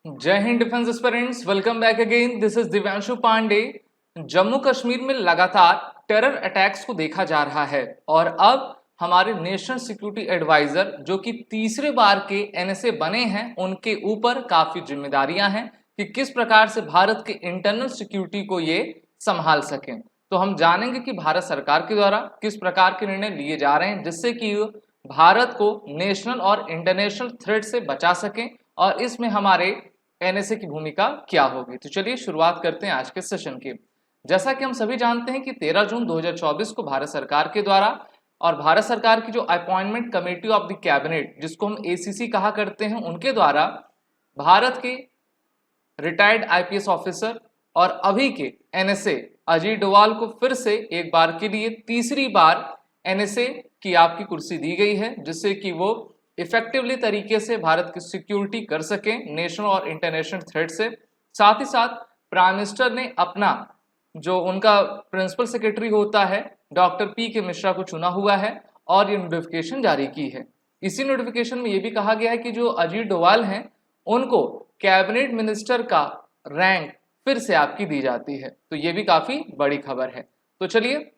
जय हिंद defence aspirants, welcome back again. This is Divyanshu Pandey. Jammu Kashmir में लगातार टेरर अटैक्स को देखा जा रहा है और अब हमारे नेशनल सिक्योरिटी एडवाइजर जो कि तीसरे बार के एनएसए बने हैं, उनके ऊपर काफी जिम्मेदारियां हैं कि किस प्रकार से भारत के इंटरनल सिक्योरिटी को ये संभाल सकें। तो हम जानेंगे कि भारत सरकार के द्वारा किस प्रकार के निर्णय लिए जा रहे हैं जिससे कि भारत को नेशनल और इंटरनेशनल थ्रेट से बचा सकें और इसमें हमारे एनएसए की भूमिका क्या होगी। तो चलिए शुरुआत करते हैं आज के सेशन की। जैसा कि हम सभी जानते हैं कि 13 जून 2024 को भारत सरकार के द्वारा और भारत सरकार की जो appointment committee of the cabinet, जिसको हम एसीसी कहा करते हैं, उनके द्वारा भारत के रिटायर्ड आईपीएस ऑफिसर और अभी के एनएसए अजीत डोवाल को फिर से एक बार के लिए तीसरी बार एनएसए की आपकी कुर्सी दी गई है, जिससे कि वो इफेक्टिवली तरीके से भारत की सिक्योरिटी कर सकें नेशनल और इंटरनेशनल थ्रेट से। साथ ही साथ प्राइम मिनिस्टर ने अपना जो उनका प्रिंसिपल सेक्रेटरी होता है डॉक्टर पी के मिश्रा को चुना हुआ है और ये नोटिफिकेशन जारी की है। इसी नोटिफिकेशन में ये भी कहा गया है कि जो अजीत डोवाल हैं उनको कैबिनेट मिनिस्टर का रैंक फिर से आपकी दी जाती है, तो ये भी काफी बड़ी खबर है। तो चलिए,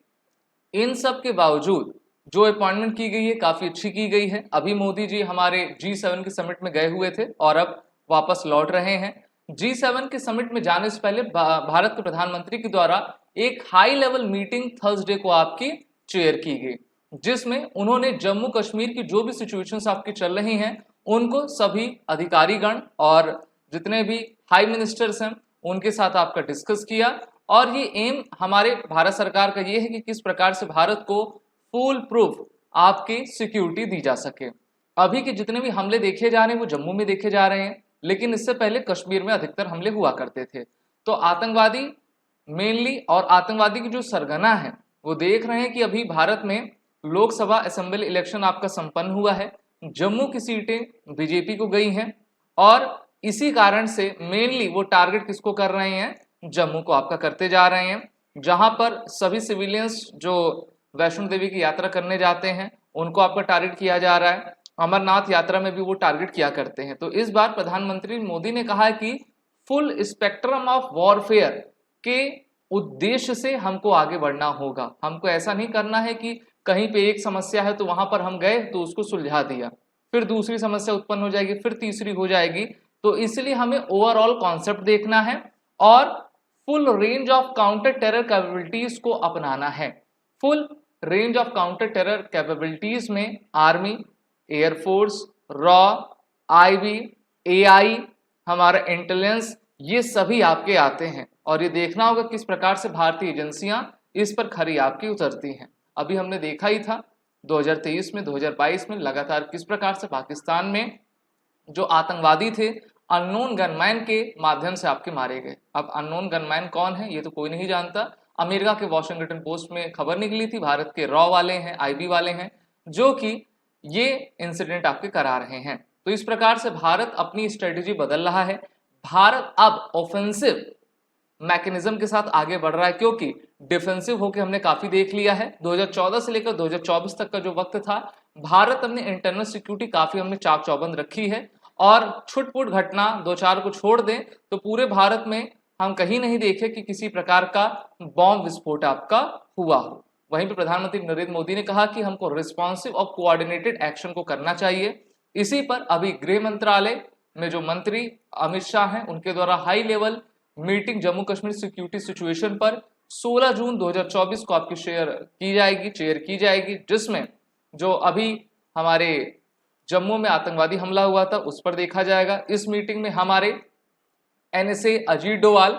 इन सब के बावजूद जो अपॉइंटमेंट की गई है काफी अच्छी की गई है। अभी मोदी जी हमारे G7 के समिट में गए हुए थे और अब वापस लौट रहे हैं। G7 के समिट में जाने से पहले भारत के प्रधानमंत्री के द्वारा एक हाई लेवल मीटिंग थर्सडे को आपकी चेयर की गई, जिसमें उन्होंने जम्मू कश्मीर की जो भी सिचुएशंस आपकी चल रही हैं उनको सभी अधिकारीगण और जितने भी हाई मिनिस्टर्स हैं उनके साथ आपका डिस्कस किया। और ये एम हमारे भारत सरकार का ये है कि किस प्रकार से भारत को फुल प्रूफ आपकी सिक्योरिटी दी जा सके। अभी के जितने भी हमले देखे जा रहे हैं वो जम्मू में देखे जा रहे हैं, लेकिन इससे पहले कश्मीर में अधिकतर हमले हुआ करते थे। तो आतंकवादी मेनली और आतंकवादी की जो सरगना है वो देख रहे हैं कि अभी भारत में लोकसभा असेंबली इलेक्शन आपका संपन्न हुआ है, जम्मू की सीटें बीजेपी को गई हैं और इसी कारण से मेनली वो टारगेट किसको कर रहे हैं, जम्मू को आपका करते जा रहे हैं, जहां पर सभी सिविलियंस जो वैष्णो देवी की यात्रा करने जाते हैं उनको आपका टारगेट किया जा रहा है। अमरनाथ यात्रा में भी वो टारगेट किया करते हैं। तो इस बार प्रधानमंत्री मोदी ने कहा है कि फुल स्पेक्ट्रम ऑफ वॉरफेयर के उद्देश्य से हमको आगे बढ़ना होगा। हमको ऐसा नहीं करना है कि कहीं पे एक समस्या है तो वहां पर हम गए तो उसको सुलझा दिया, फिर दूसरी समस्या उत्पन्न हो जाएगी, फिर तीसरी हो जाएगी। तो इसलिए हमें ओवरऑल कॉन्सेप्ट देखना है और full range of counter terror capabilities को अपनाना है। Full range of counter terror capabilities में आर्मी, एयरफोर्स, रॉ, आईबी, एआई, हमारा इंटेलिजेंस, ये सभी आपके आते हैं और ये देखना होगा किस प्रकार से भारतीय एजेंसियां इस पर खरी आपकी उतरती हैं। अभी हमने देखा ही था 2023 में, 2022 में लगातार किस प्रकार से पाकिस्तान में जो आतंकवादी थे अननोन गनमैन के माध्यम से आपके मारे गए। अब अननोन गनमैन कौन है ये तो कोई नहीं जानता। अमेरिका के वॉशिंगटन पोस्ट में खबर निकली थी, भारत के रॉ वाले हैं, आईबी वाले हैं जो कि ये इंसिडेंट आपके करा रहे हैं। तो इस प्रकार से भारत अपनी स्ट्रेटेजी बदल रहा है। भारत अब ऑफेंसिव मैकेनिज्म के साथ आगे बढ़ रहा है, क्योंकि डिफेंसिव होके हमने काफी देख लिया है। 2014 से लेकर 2024 तक का जो वक्त था, भारत अपने इंटरनल सिक्योरिटी काफी हमने चाक चौबंद रखी है और छुटपुट घटना दो चार को छोड़ दें तो पूरे भारत में हम कहीं नहीं देखे कि किसी प्रकार का बॉम्ब विस्फोट आपका हुआ हो। वहीं पर प्रधानमंत्री नरेंद्र मोदी ने कहा कि हमको रिस्पॉन्सिव और कोऑर्डिनेटेड एक्शन को करना चाहिए। इसी पर अभी गृह मंत्रालय में जो मंत्री अमित शाह हैं उनके द्वारा high level meeting Jammu Kashmir security situation पर 16 जून 2024 को आपकी चेयर की जाएगी, जिसमें जो अभी हमारे जम्मू में आतंकवादी हमला हुआ था उस पर देखा जाएगा। इस मीटिंग में हमारे NSA Ajit Doval,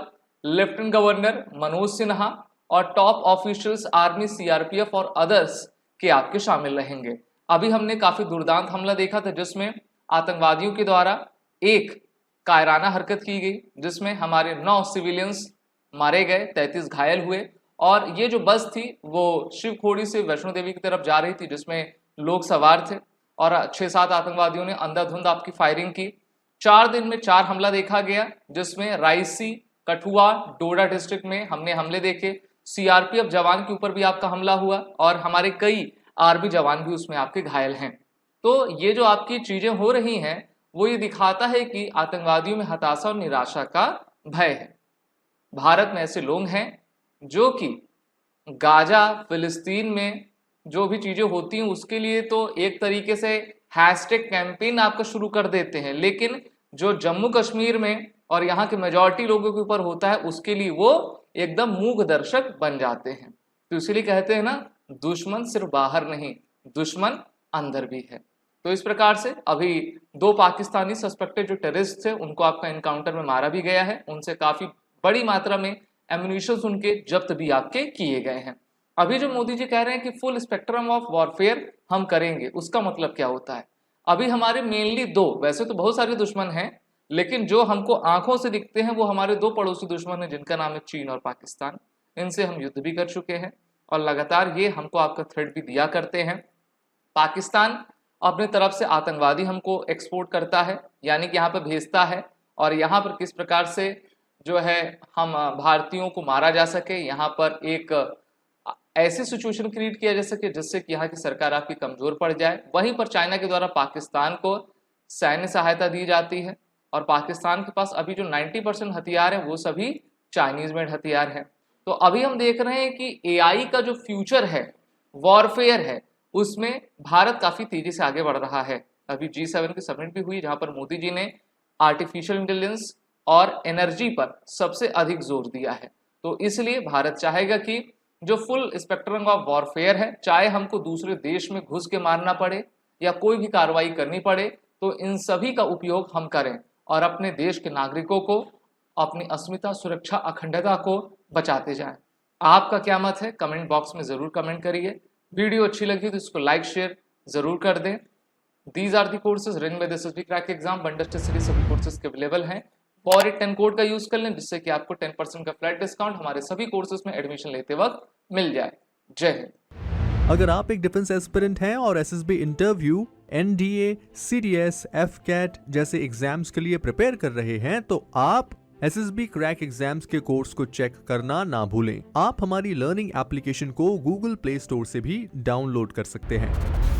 lieutenant governor Manoj Sinha और टॉप ऑफिशियल्स आर्मी, सीआरपीएफ और अदर्स के आपके शामिल रहेंगे। अभी हमने काफी दुर्दांत हमला देखा था जिसमें आतंकवादियों के द्वारा एक कायराना हरकत की गई, जिसमें हमारे 9 सिविलियंस मारे गए, 33 घायल हुए और ये जो बस थी वो शिवखोड़ी से वैष्णो देवी की तरफ जा रही थी, जिसमें लोग सवार थे और 6-7 आतंकवादियों ने अंधाधुंध आपकी फायरिंग की। 4 दिन में 4 हमला देखा गया, जिसमें रायसी, कठुआ, डोडा डिस्ट्रिक्ट में हमने हमले देखे। सीआरपीएफ जवान के ऊपर भी आपका हमला हुआ और हमारे कई आर्मी जवान भी उसमें आपके घायल हैं। तो ये जो आपकी चीजें हो रही हैं वो ये दिखाता है कि आतंकवादियों में हताशा और निराशा का भय है। भारत में ऐसे लोग हैं जो कि गाजा, फिलिस्तीन में जो भी चीजें होती हैं उसके लिए तो एक तरीके से हैशटैग कैंपेन आपका शुरू कर देते हैं, लेकिन जो जम्मू कश्मीर में और यहाँ के मेजॉरिटी लोगों के ऊपर होता है उसके लिए वो एकदम मूक दर्शक बन जाते हैं। तो इसीलिए कहते हैं ना, दुश्मन सिर्फ बाहर नहीं, दुश्मन अंदर भी है। तो इस प्रकार से अभी 2 पाकिस्तानी सस्पेक्टेड जो टेररिस्ट थे उनको आपका एनकाउंटर में मारा भी गया है, उनसे काफी बड़ी मात्रा में एम्यूनिशंस उनके जब्त भी आपके किए गए हैं। अभी जो मोदी जी कह रहे हैं कि फुल स्पेक्ट्रम ऑफ वॉरफेयर हम करेंगे, उसका मतलब क्या होता है? अभी हमारे मेनली 2, वैसे तो बहुत सारे दुश्मन हैं, लेकिन जो हमको आंखों से दिखते हैं वो हमारे 2 पड़ोसी दुश्मन हैं जिनका नाम है चीन और पाकिस्तान। इनसे हम युद्ध भी कर चुके हैं और लगातार ये हमको आपका थ्रेट भी दिया करते हैं। पाकिस्तान अपने तरफ से आतंकवादी हमको एक्सपोर्ट करता है, यानी कि यहाँ पर भेजता है, और यहाँ पर किस प्रकार से जो है हम भारतीयों को मारा जा सके, यहाँ पर एक ऐसी सिचुएशन क्रिएट किया जा सके जिससे कि यहाँ की सरकार आपकी कमजोर पड़ जाए। वहीं पर चाइना के द्वारा पाकिस्तान को सैन्य सहायता दी जाती है और पाकिस्तान के पास अभी जो 90% हथियार है वो सभी चाइनीज मेड हथियार है। तो अभी हम देख रहे हैं कि एआई का जो फ्यूचर है, वॉरफेयर है, उसमें भारत काफी तेजी से आगे बढ़ रहा है। अभी G7 की समिट भी हुई जहां पर मोदी जी ने आर्टिफिशियल इंटेलिजेंस और एनर्जी पर सबसे अधिक जोर दिया है। तो इसलिए भारत चाहेगा कि जो फुल स्पेक्ट्रम ऑफ वॉरफेयर है, चाहे हमको दूसरे देश में घुस के मारना पड़े या कोई भी कार्रवाई करनी पड़े, तो इन सभी का उपयोग हम करें और अपने देश के नागरिकों को, अपनी अस्मिता, सुरक्षा, अखंडता को बचाते जाएं। आपका क्या मत है? कमेंट बॉक्स में जरूर कमेंट करिए। वीडियो अच्छी लगी तो इसको लाइक शेयर जरूर कर दें। These are the courses run by the SSB crack exam wonder series, सभी कोर्सेज के अवेलेबल हैं। फॉर इट 10 कोड का यूज कर लें जिससे कि आपको 10% का फ्लैट डिस्काउंट हमारे सभी कोर्सेज में एडमिशन लेते वक्त मिल जाए। जय हिंद। अगर आप एक डिफेंस एस्पिरेंट हैं और SSB interview, NDA, CDS, AFCAT जैसे एग्जाम्स के लिए प्रिपेयर कर रहे हैं तो आप एसएसबी क्रैक एग्जाम्स के कोर्स को चेक करना ना भूलें। आप हमारी लर्निंग एप्लीकेशन को गूगल प्ले स्टोर से भी डाउनलोड कर सकते हैं।